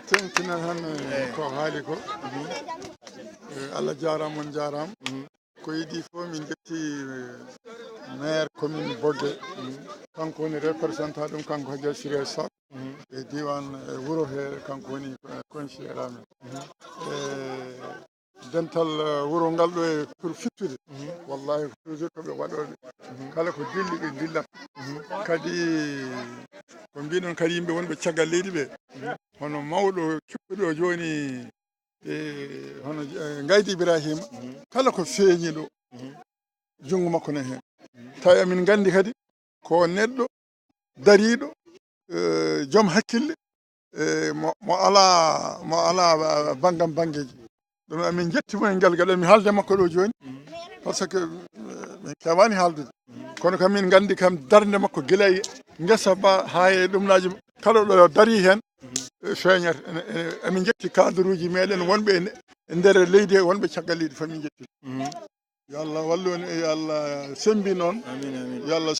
tengtinan han ko haali ko Allah jarama on jarama ko yiɗi fof min jetti maire commune Bodde kanko woni représentant ɗum kanko Hadj Siré Sa e diwan wuuro he kanko woni conseillére amen dental wuuro ngal ɗo e pour fittude wallahi toujours koɓe waɗoɓe kala ko dilli ɓe dillat kadi ko mbiɗon kadi yimɓe wonɓe caggal leydi ɓe hono mawɗo kippuɗo joni hono Gaydi Ibrahima kala ko feeñi ɗo junngo makko ne hen tawi emin gandi kadi ko neɗɗo dariɗo joom hakkille mo ala banggam banggueji ɗum amin jettimo e guelguel mi haalde makko ɗo joni par ce que min kewani haaldude kono kam min gandi kam darde makko guila e guesa ba ha e ɗumnaji kala ɗo dari hen feeñata emin jetti cadre uji meɗen wonɓe e nder leydi he wonɓe caggal leydi fof min jetti yo Allah wallu en yo Allah sembi noon yo Allah